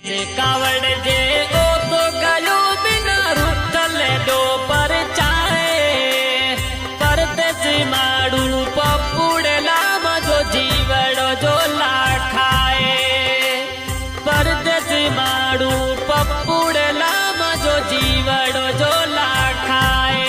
कावड़ जे ओ तो गयो बिना रुठल डो पर चाहे परदेसी माड़ू पपुड़ेला मजो जीवड़ो जो लाखाए परदेसी माड़ू पपुड़ेला मजो जीवड़ो जो लाखाए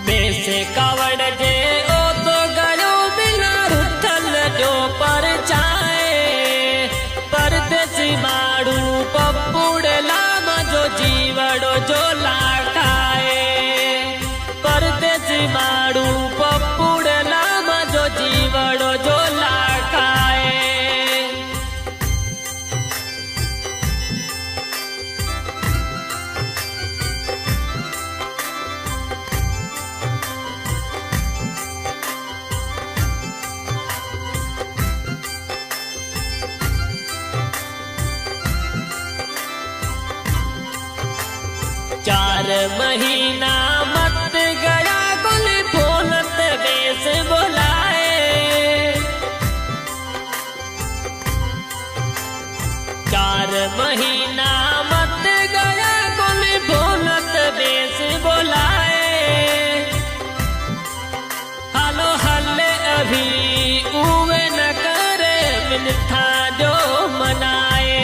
बेसे कावड़ जे ओ तो गयो बिना रुठल जो पर चाहे परदेसी माड़ू पपुड़ेला मजो जीवड़ो जो लाखाए परदेसी माड़ू पपुड़ेला मजो जीवड़ो जो लाखाए चार महीना मत गया गुल फूलत बेस बोलाए चार महीना मत गया गुल फूलत बेस बोलाए हालो हल्ले अभी उवे न करे मिनथा जो मनाए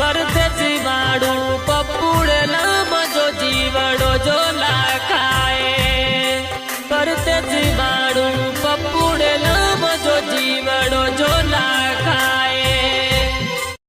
परदेसी माड़ू पपुड़ेला मजो जीवड़ो जो ला